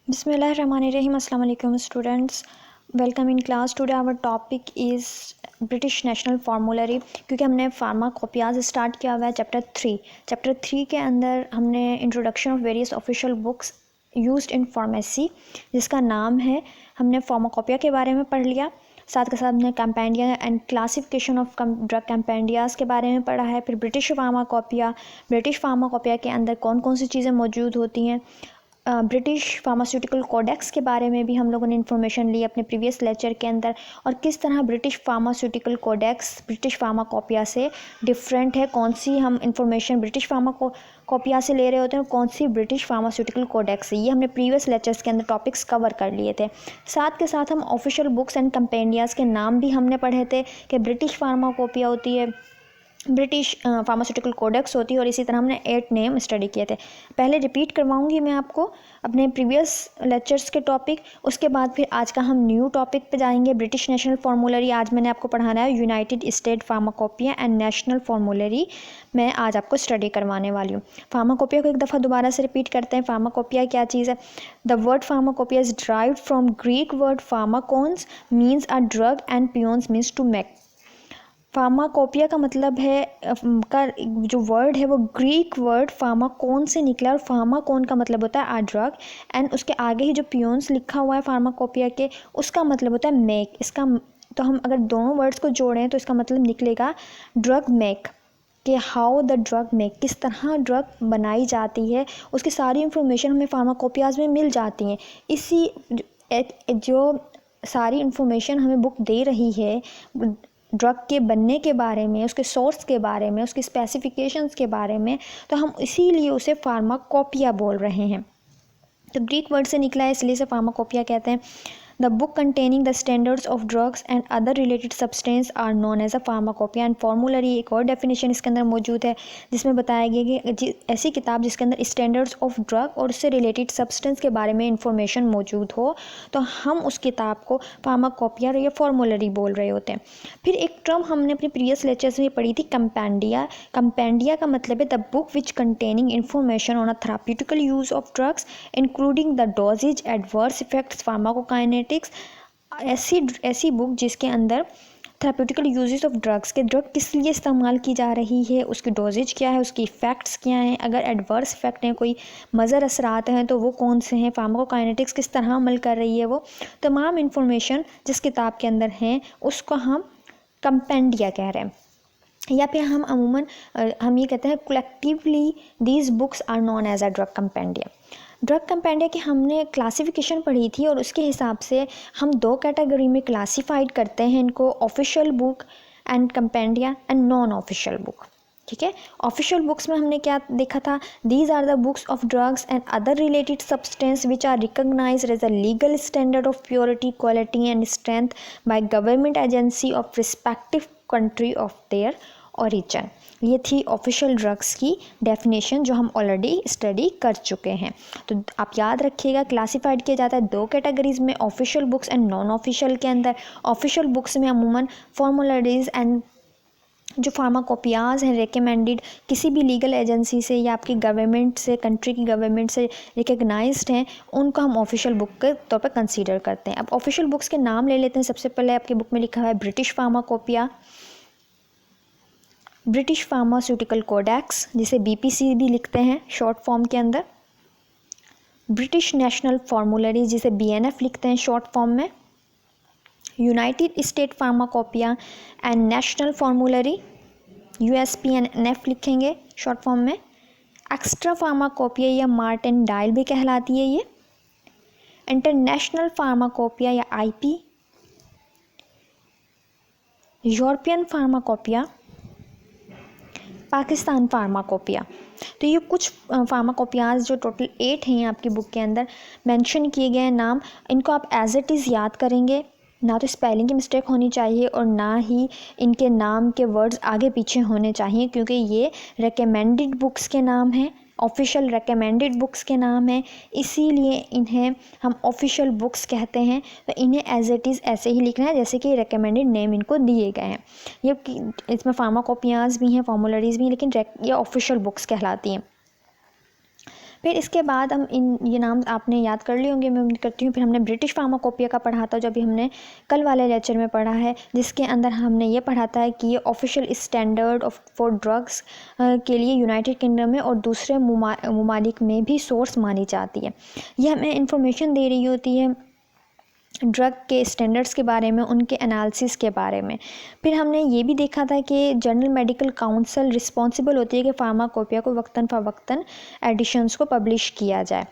Bismillahirrahmanirrahim. Assalamu alaikum students. Welcome in class. Today our topic is British national फार्मूलरी, क्योंकि हमने pharmacopoeias start किया हुआ है चैप्टर थ्री के अंदर हमने introduction of various official books used in pharmacy जिसका नाम है, हमने फार्माकोपिया के बारे में पढ़ लिया। साथ के साथ हमने compendia and classification of drug compendias के बारे में पढ़ा है। फिर ब्रिटिश फार्माकोपिया के अंदर कौन कौन सी चीज़ें मौजूद होती हैं। ब्रिटिश फार्मास्यूटिकल कोडेक्स के बारे में भी हम लोगों ने इन्फॉर्मेशन ली अपने प्रीवियस लेक्चर के अंदर, और किस तरह British pharmaceutical codex British pharmacopoeia से डिफरेंट है, कौन सी हम इन्फॉर्मेशन ब्रिटिश फार्माकोपिया से ले रहे होते हैं, कौन सी ब्रिटिश फार्मास्यूटिकल कोडेक्स है। ये हमने प्रीवियस लेक्चर्स के अंदर टॉपिक्स कवर कर लिए थे। साथ के साथ हम ऑफिशियल बुक्स एंड कंपेंडियाज के नाम भी हमने पढ़े थे कि ब्रिटिश फार्माकोपिया होती है, ब्रिटिश फार्मास्यूटिकल कोडेक्स होती है, और इसी तरह हमने 8 नेम स्टडी किए थे। पहले रिपीट करवाऊंगी मैं आपको अपने प्रीवियस लेक्चर्स के टॉपिक, उसके बाद फिर आज का हम न्यू टॉपिक पे जाएंगे, ब्रिटिश नेशनल फार्मूलरी। आज मैंने आपको पढ़ाना है United State pharmacopoeia and national फार्मूलरी, मैं आज आपको स्टडी करवाने वाली हूँ। फार्माकोपिया को एक दफ़ा दोबारा से रिपीट करते हैं। फार्माकोपिया क्या चीज़ है? The word pharmacopoeia is derived from Greek word pharmakons means a drug and pions means to make. Pharmacopoeia का मतलब है का जो वर्ड है वो ग्रीक वर्ड फार्माकोन से निकला, और फार्माकोन का मतलब होता है आ ड्रग, एंड उसके आगे ही जो पियोन्स लिखा हुआ है फार्माकोपिया के, उसका मतलब होता है मेक। इसका तो हम अगर दोनों वर्ड्स को जोड़ें तो इसका मतलब निकलेगा ड्रग मेक, कि हाउ द ड्रग मेक, किस तरह ड्रग बनाई जाती है, उसकी सारी इन्फॉर्मेशन हमें फार्माकोपियाज में मिल जाती हैं। इसी जो सारी इन्फॉर्मेशन हमें बुक दे रही है ड्रग के बनने के बारे में, उसके सोर्स के बारे में, उसकी स्पेसिफिकेशंस के बारे में, तो हम इसीलिए उसे फार्माकोपिया बोल रहे हैं। तो ग्रीक वर्ड से निकला है, इसलिए इसे फार्माकोपिया कहते हैं। The book containing the standards of drugs and other related substance are known as a pharmacopoeia and formulary. एक और डेफिनेशन इसके अंदर मौजूद है जिसमें बताया गया कि ऐसी किताब जिसके अंदर स्टैंडर्ड्स ऑफ ड्रग और उससे रिलेटेड सब्सटेंस के बारे में इंफॉर्मेशन मौजूद हो, तो हम उस किताब को फार्माकोपिया या फार्मूलरी बोल रहे होते हैं। फिर एक टर्म हमने अपने प्रीवियस लेक्चर्स में पढ़ी थी, कंपेंडिया। कंपेंडिया का मतलब है the book which containing information on a therapeutical use of drugs including the dosages, adverse effects, pharmacokinetics. ऐसी बुक जिसके अंदर थेराप्यूटिकल यूजेस ऑफ ड्रग्स के, ड्रग किस लिए इस्तेमाल की जा रही है, उसकी डोजेज क्या है, उसकी इफ़ेक्ट्स क्या हैं, अगर एडवर्स इफेक्ट हैं, कोई मज़र असरात हैं तो वो कौन से हैं, फार्माकोकाइनेटिक्स किस तरह अमल कर रही है, वो तमाम इंफॉर्मेशन जिस किताब के अंदर हैं उसको हम कंपेंडिया कह रहे हैं। या फिर हम अमूमन हम ये कहते हैं collectively these books are known as a drug compendia. Drug compendia की हमने क्लासिफिकेशन पढ़ी थी, और उसके हिसाब से हम 2 कैटेगरी में क्लासीफाइड करते हैं इनको, official book and compendia and non official book. ठीक है, ऑफिशियल बुक्स में हमने क्या देखा था? These are the books of drugs and other related substance which are recognised as a legal standard of purity, quality and strength by government agency of respective country of their origin. ये थी official drugs की definition जो हम already study कर चुके हैं। तो आप याद रखिएगा, क्लासिफाइड किया जाता है 2 कैटेगरीज में, official books and non official के अंदर। ऑफिशियल बुक्स में अमूमन फॉर्मूलरीज एंड जो फार्माकोपियाज हैं रिकमेंडेड किसी भी लीगल एजेंसी से या आपकी गवर्नमेंट से, कंट्री की गवर्नमेंट से रिकग्नाइज्ड हैं, उनको हम ऑफिशियल बुक के तौर पर कंसीडर करते हैं। अब ऑफिशियल बुक्स के नाम ले लेते हैं। सबसे पहले आपकी बुक में लिखा हुआ है British pharmacopoeia, British pharmaceutical codex जिसे बीपीसी भी लिखते हैं शॉर्ट फॉर्म के अंदर, ब्रिटिश नेशनल फार्मूलरी जिसे बीएनएफ लिखते हैं शॉर्ट फॉर्म में, United State pharmacopoeia and national formulary USPNF लिखेंगे शॉर्ट फॉर्म में, एक्स्ट्रा फार्माकोपिया या मार्टिन डायल भी कहलाती है ये, इंटरनेशनल फार्माकोपिया या IP, European pharmacopoeia, Pakistan pharmacopoeia. तो ये कुछ फार्माकोपियाज जो टोटल 8 हैं आपकी बुक के अंदर मेंशन किए गए हैं नाम। इनको आप एज इट इज़ याद करेंगे, ना तो स्पेलिंग की मिस्टेक होनी चाहिए और ना ही इनके नाम के वर्ड्स आगे पीछे होने चाहिए, क्योंकि ये रिकमेंडेड बुक्स के नाम हैं, ऑफिशियल रिकमेंडेड बुक्स के नाम हैं, इसीलिए इन्हें हम ऑफिशियल बुक्स कहते हैं। तो इन्हें एज इट इज़ ऐसे ही लिखना है जैसे कि रिकमेंडेड नेम इनको दिए गए हैं। ये इसमें फार्माकोपियाज भी हैं, फार्मूलरीज भी हैं, लेकिन ये ऑफिशियल बुक्स कहलाती हैं। फिर इसके बाद हम ये नाम आपने याद कर लिए होंगे, मैं उम्मीद करती हूँ। फिर हमने ब्रिटिश फार्माकोपिया का पढ़ा था, जो अभी हमने कल वाले लेक्चर में पढ़ा है, जिसके अंदर हमने ये पढ़ा था कि ये ऑफिशियल स्टैंडर्ड फॉर ड्रग्स के लिए यूनाइटेड किंगडम में और दूसरे ममालिक में भी सोर्स मानी जाती है। ये हमें इंफॉर्मेशन दे रही होती है ड्रग के स्टैंडर्ड्स के बारे में, उनके एनालिसिस के बारे में। फिर हमने ये भी देखा था कि जनरल मेडिकल काउंसिल रिस्पॉन्सिबल होती है कि फार्माकोपिया को वक्तन फ़वक्तन एडिशंस को पब्लिश किया जाए।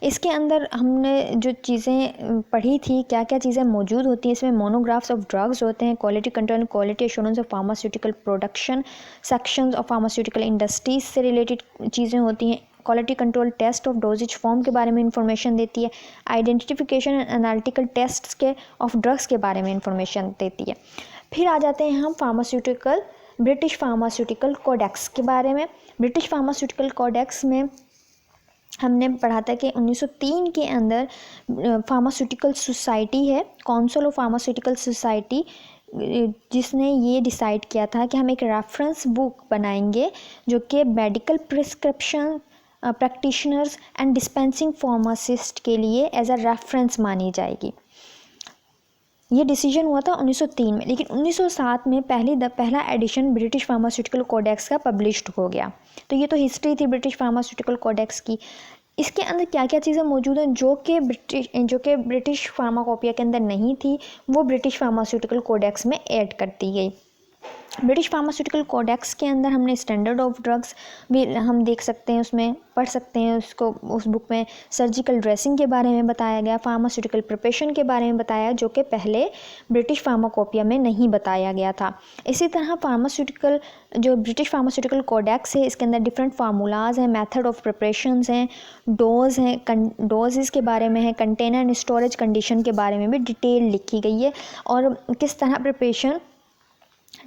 इसके अंदर हमने जो चीज़ें पढ़ी थी, क्या क्या चीज़ें मौजूद होती हैं इसमें, मोनोग्राफ्स ऑफ ड्रग्स होते हैं, quality control, quality assurance of pharmaceutical production, sections of pharmaceutical industries से रिलेटेड चीज़ें होती हैं, quality control test of dosages form के बारे में इंफॉर्मेशन देती है, आइडेंटिफिकेशन एंड एनालिटिकल टेस्ट्स के ऑफ ड्रग्स के बारे में इंफॉर्मेशन देती है। फिर आ जाते हैं हम ब्रिटिश फार्मास्यूटिकल कोडेक्स के बारे में। ब्रिटिश फार्मास्यूटिकल कोडेक्स में हमने पढ़ा था कि 1903 के अंदर फार्मास्यूटिकल सोसाइटी है, काउंसिल ऑफ फार्मास्यूटिकल सोसाइटी, जिसने ये डिसाइड किया था कि हम एक रेफरेंस बुक बनाएंगे जो कि medical prescription practitioners and dispensing pharmacist के लिए एज अ रेफरेंस मानी जाएगी। ये डिसीजन हुआ था 1903 में, लेकिन 1907 में पहला एडिशन ब्रिटिश फार्मास्यूटिकल कोडेक्स का पब्लिश्ड हो गया। तो ये तो हिस्ट्री थी ब्रिटिश फार्मास्यूटिकल कोडेक्स की। इसके अंदर क्या क्या चीज़ें मौजूद हैं जो कि ब्रिटिश फार्माकोपिया के अंदर नहीं थी, वो ब्रिटिश फार्मास्यूटिकल कोडेक्स में ऐड कर दी गई। ब्रिटिश फार्मास्यूटिकल कोडेक्स के अंदर हमने स्टैंडर्ड ऑफ ड्रग्स भी हम देख सकते हैं, उसमें पढ़ सकते हैं उसको। उस बुक में सर्जिकल ड्रेसिंग के बारे में बताया गया, फार्मास्यूटिकल प्रिपरेशन के बारे में बताया, जो कि पहले ब्रिटिश फार्माकोपिया में नहीं बताया गया था। इसी तरह जो ब्रिटिश फार्मास्यूटिकल कोडेक्स है, इसके अंदर डिफरेंट फार्मूलाज हैं, मेथड ऑफ प्रिपरेशंस हैं, डोजेज़ के बारे में है, कंटेनर एंड स्टोरेज कंडीशन के बारे में भी डिटेल लिखी गई है, और किस तरह प्रिपरेशन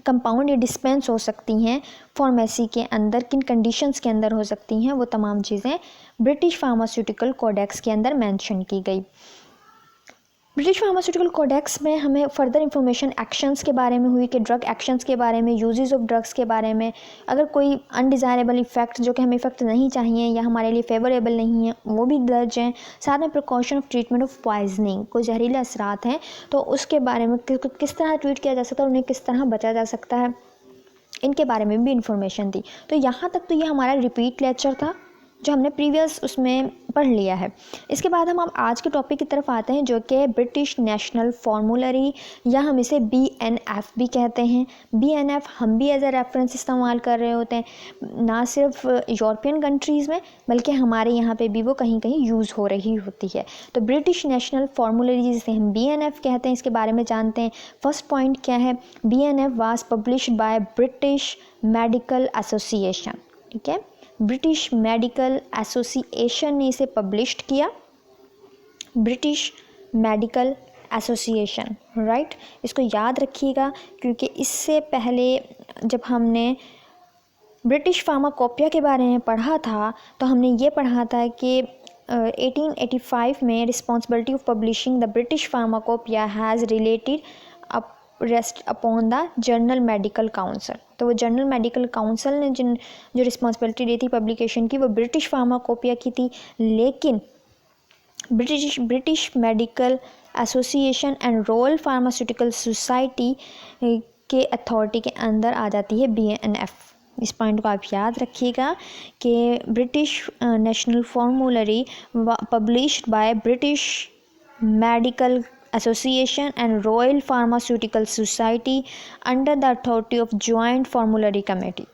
कंपाउंड या डिस्पेंस हो सकती हैं फार्मेसी के अंदर, किन कंडीशंस के अंदर हो सकती हैं, वो तमाम चीज़ें ब्रिटिश फार्मास्यूटिकल कोडेक्स के अंदर मेंशन की गई। ब्रिटिश फार्मास्यूटिकल कोडेक्स में हमें फर्दर इंफॉर्मेशन एक्शंस के बारे में हुई कि ड्रग एक्शंस के बारे में, यूजेस ऑफ ड्रग्स के बारे में, अगर कोई अनडिज़ायरेबल इफ़ेक्ट जो कि हमें इफ़ेक्ट नहीं चाहिए या हमारे लिए फेवरेबल नहीं है, वो भी दर्ज हैं। साथ में precaution of treatment of poisoning, कोई जहरीले असरात हैं तो उसके बारे में किस तरह ट्रीट किया जा सकता है, उन्हें किस तरह बचा जा सकता है, इनके बारे में भी इंफॉर्मेशन दी। तो यहाँ तक तो ये हमारा रिपीट लेक्चर था जो हमने प्रीवियस उसमें पढ़ लिया है। इसके बाद हम आज के टॉपिक की तरफ आते हैं, जो कि ब्रिटिश नेशनल फॉर्मूलरी, या हम इसे BNF भी कहते हैं। BNF हम भी एज ए रेफरेंस इस्तेमाल कर रहे होते हैं, ना सिर्फ यूरोपियन कंट्रीज़ में बल्कि हमारे यहाँ पे भी वो कहीं कहीं यूज़ हो रही होती है। तो ब्रिटिश नेशनल फॉर्मूलरी जिसे हम BNF कहते हैं, इसके बारे में जानते हैं। फर्स्ट पॉइंट क्या है, BNF was published by British medical association. ठीक है, ब्रिटिश मेडिकल एसोसिएशन ने इसे पब्लिश्ड किया, ब्रिटिश मेडिकल एसोसिएशन, राइट। इसको याद रखिएगा, क्योंकि इससे पहले जब हमने ब्रिटिश फार्माकोपिया के बारे में पढ़ा था तो हमने ये पढ़ा था कि 1885 में responsibility of publishing the British pharmacopoeia has related rest upon the journal medical council. तो वो जर्नल मेडिकल काउंसिल ने जो रिस्पॉन्सिबिलिटी दी थी पब्लिकेशन की, वो ब्रिटिश फार्माकोपिया की थी, लेकिन British medical association and royal pharmaceutical society के अथॉरिटी के अंदर आ जाती है BNF। इस पॉइंट को आप याद रखिएगा कि British national formulary published by British medical Association and Royal Pharmaceutical Society under the authority of Joint Formulary Committee.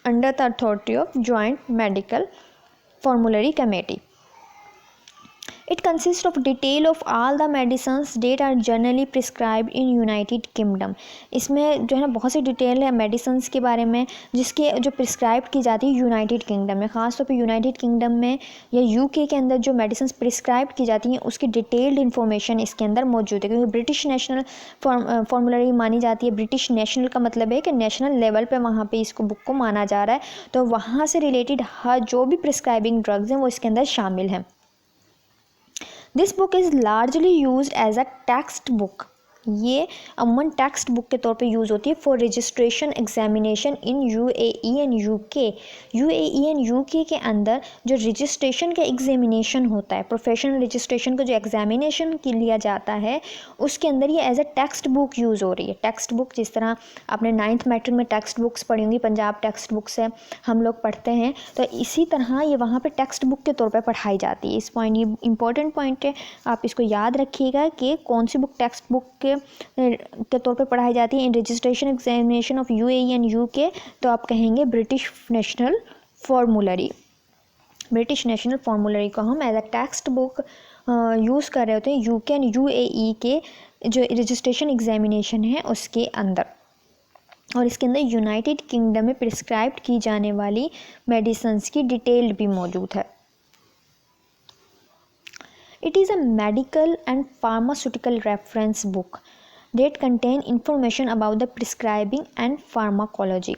Under the authority of Joint Medical Formulary Committee. It consists of detail of all the medicines that are generally prescribed in United Kingdom. इसमें जो है ना बहुत सी detail है medicines के बारे में जिसके जो प्रिस्क्राइब की जाती है यूनाइटेड किंगडम में, ख़ासतौर पे यूनाइटेड किंगडम में या UK के अंदर जो मेडिसिन्स प्रिस्क्राइब की जाती हैं उसकी डिटेल्ड इन्फॉर्मेशन इसके अंदर मौजूद है। क्योंकि ब्रिटिश नेशनल फॉर्मूलरी मानी जाती है, ब्रिटिश नेशनल का मतलब है कि नेशनल लेवल पर वहाँ पर इसको बुक को माना जा रहा है, तो वहाँ से रिलेटेड हर जो भी प्रिस्क्राइबिंग ड्रग्स हैं वो इसके अंदर शामिल हैं। This book is largely used as a text book ये अमूमन टेक्स्ट बुक के तौर पे यूज़ होती है for registration examination in UAE and UK. UAE and UK के अंदर जो रजिस्ट्रेशन का एग्जामिनेशन होता है, प्रोफेशनल रजिस्ट्रेशन का जो एग्जामिनेशन के लिया जाता है, उसके अंदर ये as a textbook use हो रही है। टेक्स्ट बुक जिस तरह आपने 9th मैट्रिक में टेक्स्ट बुक्स पढ़ी होंगी, पंजाब टेक्स्ट बुक से हम लोग पढ़ते हैं, तो इसी तरह ये वहाँ पे टेक्स्ट बुक के तौर पे पढ़ाई जाती है। इस पॉइंट, ये इंपॉर्टेंट पॉइंट है, आप इसको याद रखिएगा कि कौन सी बुक टेक्स्ट बुक के तौर पे पढ़ाई जाती है in registration examination of UAE and UK. तो आप कहेंगे British national formulary. British national formulary को हम as a textbook use कर रहे होते हैं यूके एंड यूएई के जो रजिस्ट्रेशन एग्जामिनेशन है उसके अंदर। और इसके अंदर यूनाइटेड किंगडम में प्रिस्क्राइब की जाने वाली मेडिसिन्स की डिटेल भी मौजूद है। It is a medical and pharmaceutical reference book that contain information about the prescribing and pharmacology.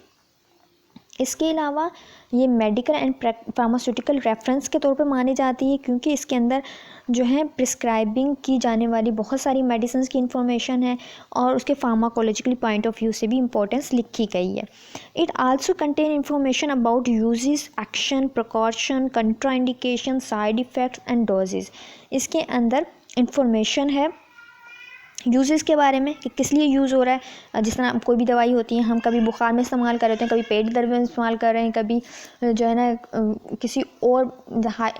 इसके अलावा ये मेडिकल एंड फार्मास्यूटिकल रेफरेंस के तौर पे मानी जाती है क्योंकि इसके अंदर जो है प्रिस्क्राइबिंग की जाने वाली बहुत सारी मेडिसिन की इंफॉर्मेशन है और उसके फार्माकोलॉजिकल पॉइंट ऑफ व्यू से भी इंपॉर्टेंस लिखी गई है। It also contain information about uses, action, precaution, contraindication, side effects and dosages. इसके अंदर इंफॉर्मेशन है यूजेस के बारे में कि किस लिए यूज़ हो रहा है। जिस तरह कोई भी दवाई होती है, हम कभी बुखार में इस्तेमाल कर रहे होते हैं, कभी पेट दर्द में इस्तेमाल कर रहे हैं, कभी जो है ना किसी और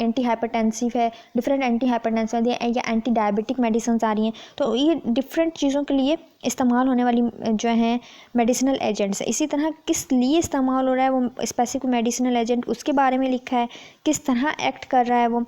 एंटी हाइपरटेंसिव है, डिफरेंट एंटी हाइपरटेंसिव है या एंटी डायबिटिक मेडिसिन आ रही हैं, तो ये डिफरेंट चीज़ों के लिए इस्तेमाल होने वाली जो है मेडिसिनल एजेंट्स है। इसी तरह किस लिए इस्तेमाल हो रहा है वो स्पेसिफिक मेडिसिनल एजेंट, उसके बारे में लिखा है, किस तरह एक्ट कर रहा है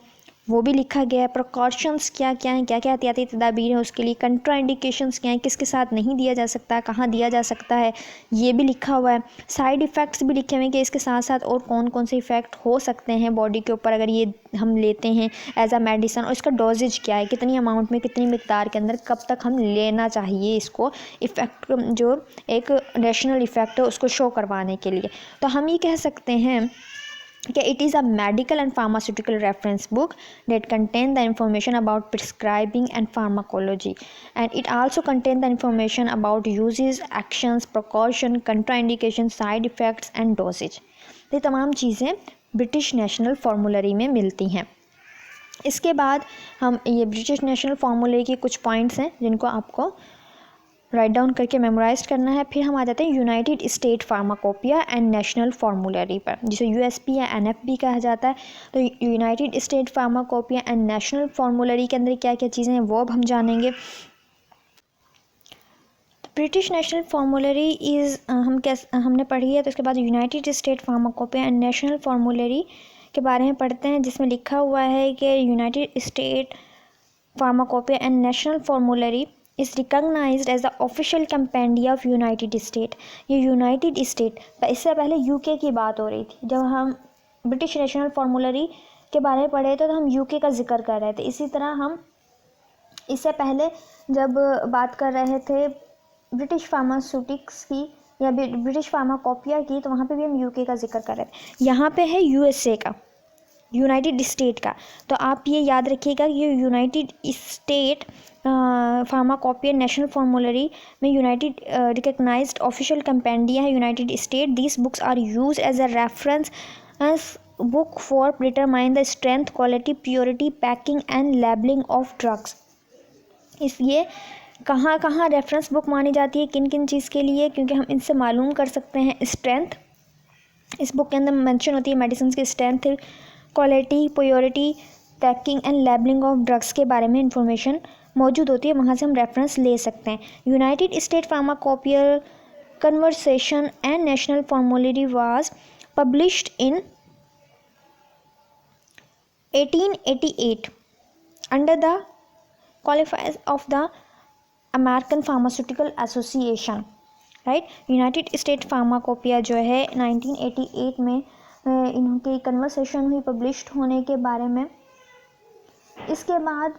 वो भी लिखा गया है। प्रिकॉशंस क्या क्या हैं, क्या क्या एहतियाती तदाबीर हैं उसके लिए, कंट्राइंडिकेशंस क्या हैं, किसके साथ नहीं दिया जा सकता, कहाँ दिया जा सकता है, ये भी लिखा हुआ है। साइड इफ़ेक्ट्स भी लिखे हुए हैं कि इसके साथ साथ और कौन कौन से इफ़ेक्ट हो सकते हैं बॉडी के ऊपर अगर ये हम लेते हैं एज अ मेडिसन, और इसका डोजेज क्या है, कितनी अमाउंट में, कितनी मिकदार के अंदर, कब तक हम लेना चाहिए इसको, इफ़ेक्ट जो एक रैशनल इफ़ेक्ट है उसको शो करवाने के लिए। तो हम ये कह सकते हैं कि it is a medical and pharmaceutical reference book that contain the information about prescribing and pharmacology, and it also contain the information about uses, actions, precaution, contraindication, side effects and dosage। ये तमाम चीज़ें British national formulary में मिलती हैं। इसके बाद हम ये ब्रिटिश नेशनल फार्मूलरी के कुछ पॉइंट्स हैं जिनको आपको राइट डाउन करके मेमोराइज करना है। फिर हम आ जाते हैं United State pharmacopoeia and national फार्मूलरी पर, जिसे यूएसपी या एनएफपी कहा जाता है। तो United State pharmacopoeia and national फार्मूलरी के अंदर क्या क्या चीज़ें हैं वो अब हम जानेंगे। ब्रिटिश नेशनल फार्मूलरी इज़ हमने पढ़ी है, तो उसके बाद United State pharmacopoeia and national फार्मूलरी के बारे में पढ़ते हैं, जिसमें लिखा हुआ है कि United State pharmacopoeia and national formulary is recognised as the official compendia of United State. ये यूनाइटेड स्टेट, इससे पहले यूके की बात हो रही थी, जब हम ब्रिटिश नेशनल फार्मूलरी के बारे में पढ़े थे तो हम यूके का जिक्र कर रहे थे। इसी तरह हम इससे पहले जब बात कर रहे थे ब्रिटिश फार्मास्यूटिक्स की या ब्रिटिश फार्माकोपिया की, तो वहाँ पे भी हम यूके का जिक्र कर रहे थे। यहाँ पे है यूएसए का, यूनाइटेड स्टेट का। तो आप ये याद रखिएगा, ये United State pharmacopoeia national formulary में यूनाइटेड रिकग्नाइज्ड ऑफिशियल कंपेंडिया है United State. These books are use as a reference book for determine the strength, quality, purity, packing and labelling of drugs. इसलिए कहाँ कहाँ रेफरेंस बुक मानी जाती है, किन किन चीज़ के लिए, क्योंकि हम इनसे मालूम कर सकते हैं स्ट्रेंथ। इस बुक के अंदर मेंशन होती है मेडिसिन की strength, quality, purity, packing and labelling of drugs के बारे में इंफॉर्मेशन मौजूद होती है, वहाँ से हम रेफरेंस ले सकते हैं। United State pharmacopoeia conversation and national फार्मूलरी was published in 1888 under the क्वालिफायर्स of the American pharmaceutical association. Right, United State pharmacopoeia जो है 1988 में इनकी कन्वर्सेशन हुई पब्लिश्ड होने के बारे में। इसके बाद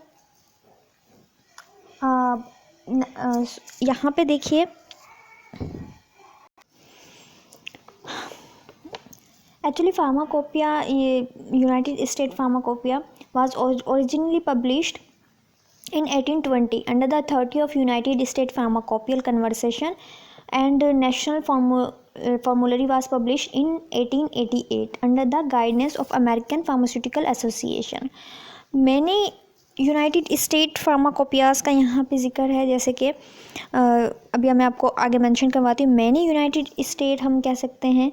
यहाँ पे देखिए, एक्चुअली फार्माकोपिया, ये United State pharmacopoeia was originally published In 1820, under the authority of United States Pharmacopoeial Convention and National Formulary was published in 1888 under the guidance of American Pharmaceutical Association. Many United state pharmacopoeias का यहाँ पे जिक्र है, जैसे कि अभी मैं आपको आगे मेंशन करवाती हूँ. मैनी यूनाइटेड स्टेट हम कह सकते हैं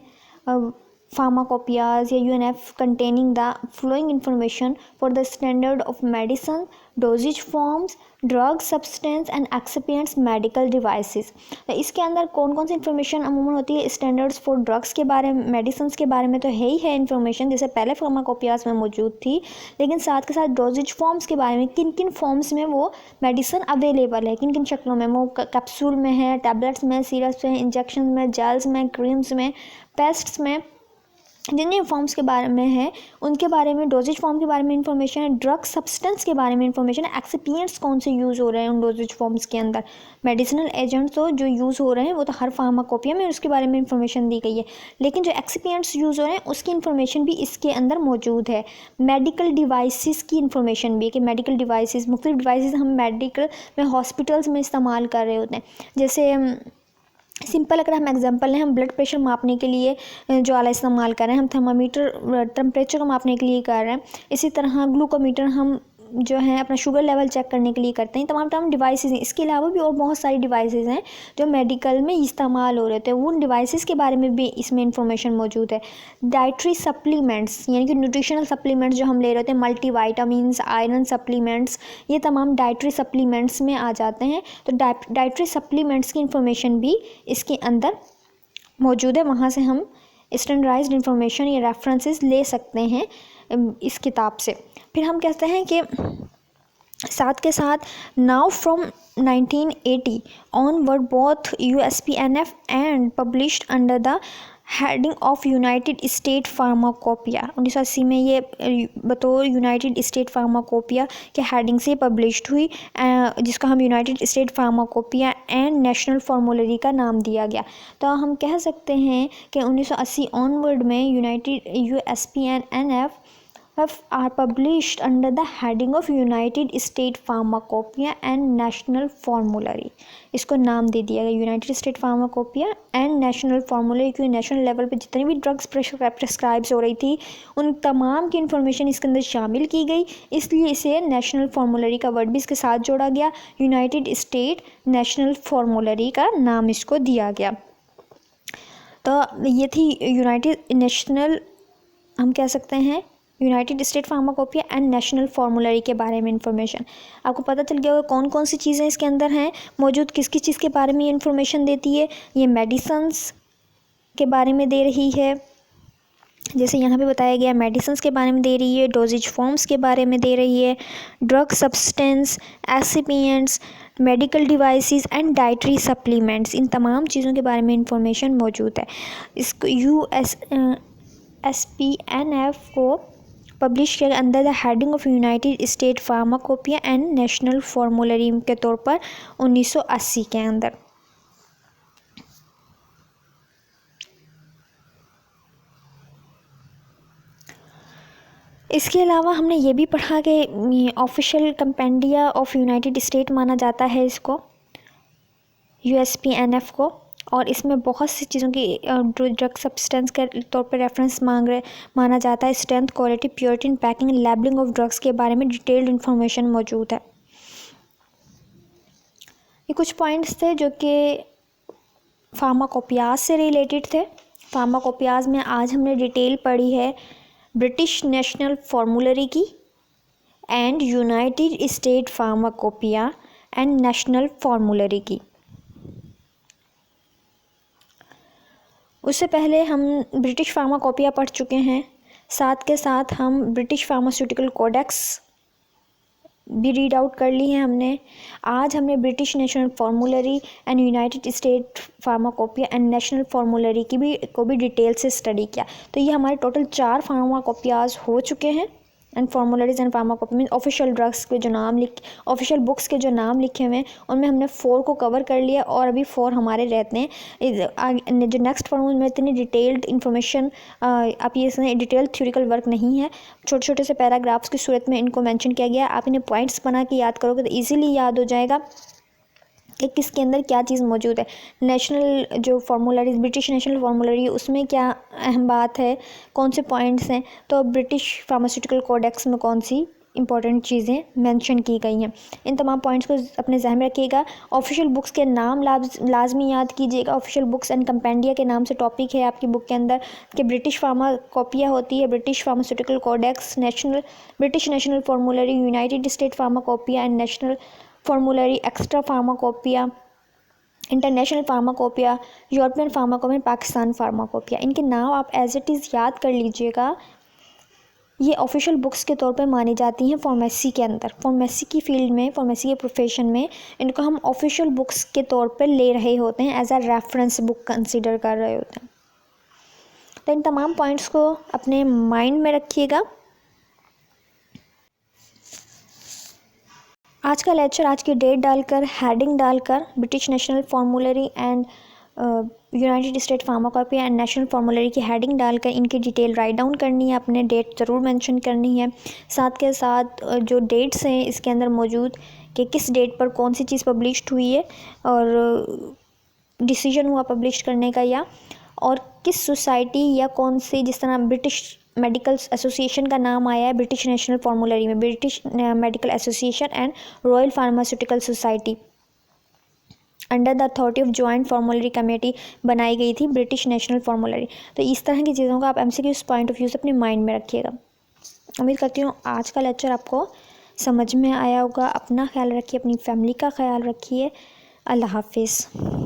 pharmacopoeias या UNF containing the following information for the standard of medicine, dosage forms, drug substance and excipients, medical devices. इसके अंदर कौन कौन सी इन्फॉर्मेशन अमूमन होती है? स्टैंडर्ड्स फॉर ड्रग्स के बारे में, मेडिसिन के बारे में तो है ही है इन्फॉर्मेशन, जैसे पहले फार्माकोपियाज में मौजूद थी, लेकिन साथ के साथ डोजेज फॉर्म्स के बारे में, किन किन फॉर्म्स में वो मेडिसिन अवेलेबल है, किन किन शक्लों में, वो कैप्सूल में है, टैबलेट्स में, सिरप्स में, इंजेक्शन में, जेल्स में, क्रीम्स में, पेस्ट्स में, जितने फॉर्म्स के बारे में है उनके बारे में, डोजेज फॉर्म के बारे में इंफॉर्मेशन है, ड्रग सब्सटेंस के बारे में इंफॉर्मेशन है, एक्सिपिएंट्स कौन से यूज़ हो रहे हैं उन डोजेज फॉर्म्स के अंदर, मेडिसिनल एजेंट्स तो जो यूज़ हो रहे हैं वो तो हर फार्माकोपिया में उसके बारे में इंफॉर्मेशन दी गई है, लेकिन जो एक्सिपिएंट्स यूज़ हो रहे हैं उसकी इन्फॉर्मेशन भी इसके अंदर मौजूद है. मेडिकल डिवाइसेस की इन्फॉर्मेशन भी है कि मेडिकल डिवाइसेस, मुख्तलिफ डिवाइसेस हम मेडिकल में हॉस्पिटल्स में इस्तेमाल कर रहे होते हैं. जैसे सिंपल अगर हम एग्जांपल लें, हम ब्लड प्रेशर मापने के लिए जो आला इस्तेमाल कर रहे हैं, हम थर्मामीटर टेम्परेचर को मापने के लिए कर रहे हैं, इसी तरह ग्लूकोमीटर हम जो है अपना शुगर लेवल चेक करने के लिए करते हैं. तमाम डिवाइसेस हैं. इसके अलावा भी और बहुत सारी डिवाइसेस हैं जो मेडिकल में इस्तेमाल हो रहे थे, उन डिवाइसेस के बारे में भी इसमें इंफॉर्मेशन मौजूद है. डाइटरी सप्लीमेंट्स यानी कि न्यूट्रिशनल सप्लीमेंट्स जो हम ले रहे थे, मल्टीवाइटामिन्स, आयरन सप्लीमेंट्स, ये तमाम डाइटरी सप्लीमेंट्स में आ जाते हैं. तो डाइटरी सप्लीमेंट्स की इंफॉर्मेशन भी इसके अंदर मौजूद है. वहाँ से हम स्टैंडर्डाइज्ड इंफॉर्मेशन या रेफरेंसेस ले सकते हैं इस किताब से. फिर हम कहते हैं कि साथ के साथ now from 1980 onward both USPNF and published under the heading of United State pharmacopoeia. 1980 में ये बतौर यूनाइटेड स्टेट फार्माकोपिया के हेडिंग से पब्लिश्ड हुई, जिसका हम United State pharmacopoeia and national formulary का नाम दिया गया. तो हम कह सकते हैं कि 1980 ऑनवर्ड में United USPNF are published under the heading of United States Pharmacopoeia and National Formulary. इसको नाम दे दिया गया United State pharmacopoeia and national फार्मूलरी, क्योंकि नेशनल लेवल पे जितनी भी ड्रग्स प्रिस्क्राइब्स हो रही थी उन तमाम की इन्फॉर्मेशन इसके अंदर शामिल की गई, इसलिए इसे नेशनल फार्मूलरी का वर्ड भी इसके साथ जोड़ा गया. यूनाइटेड स्टेट नेशनल फार्मूलरी का नाम इसको दिया गया. तो ये थी यूनाइटेड नेशनल, हम कह सकते हैं United State pharmacopoeia and national फार्मूलरी के बारे में इंफॉर्मेशन. आपको पता चल गया होगा कौन कौन सी चीज़ें इसके अंदर हैं मौजूद, किस किस चीज़ के बारे में ये इन्फॉर्मेशन देती है. ये मेडिसिन्स के बारे में दे रही है, जैसे यहाँ पे बताया गया मेडिसिन्स के बारे में दे रही है, डोजेज फॉर्म्स के बारे में दे रही है, drug substance, excipients, medical devices and dietary supplements, इन तमाम चीज़ों के बारे में इंफॉर्मेशन मौजूद है. इसको USPNF को पब्लिश किया under the heading of United State pharmacopoeia and national फार्मूलरी के तौर पर 1980 के अंदर. इसके अलावा हमने ये भी पढ़ा कि official compendia of United state माना जाता है इसको, USPNF को, और इसमें बहुत सी चीज़ों की ड्रग सब्सटेंस के तौर पर रेफरेंस माना जाता है. Strength, quality, purity and packing, labelling of drugs के बारे में डिटेल्ड इन्फॉर्मेशन मौजूद है. ये कुछ पॉइंट्स थे जो कि फार्माकोपियाज से रिलेटेड थे. फार्माकोपियाज में आज हमने डिटेल पढ़ी है ब्रिटिश नेशनल फार्मूलरी की and United State pharmacopoeia and national फार्मूलरी की. उससे पहले हम ब्रिटिश फार्माकोपिया पढ़ चुके हैं, साथ के साथ हम ब्रिटिश फार्मास्यूटिकल कोडेक्स भी रीड आउट कर ली है हमने. आज हमने British national फार्मूलरी and United State pharmacopoeia and national फार्मूलरी को भी डिटेल से स्टडी किया. तो ये हमारे टोटल 4 फार्माकोपियाज हो चुके हैं. And formularies and pharmacopoeia mean official drugs के जो नाम ऑफिशियल बुक्स के जो नाम लिखे हुए हैं उनमें हमने 4 को कवर कर लिया और अभी 4 हमारे रहते हैं। जो नेक्स्ट फॉर्मूला में इतनी डिटेल्ड इन्फॉर्मेशन आप ये इसमें डिटेल थ्योरिकल वर्क नहीं है, छोटे छोटे से पैराग्राफ्स की सूरत में इनको मेंशन किया गया है। आप इन्हें पॉइंट्स बना के याद करोगे तो ईजिली याद हो जाएगा कि किसके अंदर क्या चीज़ मौजूद है। नेशनल जो फार्मूलरी ब्रिटिश नेशनल फार्मूलरी उसमें क्या अहम बात है, कौन से पॉइंट्स हैं, तो ब्रिटिश फार्मास्यूटिकल कोडेक्स में कौन सी इंपॉर्टेंट चीज़ें मेंशन की गई हैं। इन तमाम पॉइंट्स को अपने जहन में रखिएगा। ऑफिशियल बुक्स के नाम लाजमी याद कीजिएगा। ऑफिशियल बुक्स एंड कंपेंडिया के नाम से टॉपिक है आपकी बुक के अंदर कि ब्रिटिश फार्माकोपिया होती है, British pharmaceutical codex, British national formulary, United State pharmacopoeia and national formulary, extra pharmacopoeia, international pharmacopoeia, European pharmacopoeia, Pakistan pharmacopoeia. इनके नाम आप एज इट इज़ याद कर लीजिएगा। ये ऑफिशियल बुक्स के तौर पे मानी जाती हैं फार्मेसी के अंदर, फार्मेसी की फील्ड में, फार्मेसी के प्रोफेशन में इनको हम ऑफिशियल बुक्स के तौर पे ले रहे होते हैं, as a reference book consider कर रहे होते हैं। तो इन तमाम पॉइंट्स को अपने माइंड में रखिएगा। आज का लेक्चर, आज की डेट डालकर, हेडिंग डालकर British national फार्मूलरी and United State pharmacopoeia and national फार्मूलरी की हेडिंग डालकर इनकी डिटेल राइट डाउन करनी है, अपने डेट ज़रूर मेंशन करनी है। साथ के साथ जो डेट्स हैं इसके अंदर मौजूद कि किस डेट पर कौन सी चीज़ पब्लिश्ड हुई है और डिसीजन हुआ पब्लिश करने का, या और किस सोसाइटी या कौन सी, जिस तरह ब्रिटिश मेडिकल एसोसिएशन का नाम आया है ब्रिटिश नेशनल फार्मूलरी में, British medical association and royal pharmaceutical society under the authority of joint फार्मूलरी committee बनाई गई थी ब्रिटिश नेशनल फार्मूलरी। तो इस तरह की चीज़ों का आप एमसीक्यू पॉइंट ऑफ व्यू से अपने माइंड में रखिएगा। उम्मीद करती हूँ आज का लेक्चर आपको समझ में आया होगा। अपना ख्याल रखिए, अपनी फैमिली का ख्याल रखिए। अल्लाह हाफिज़।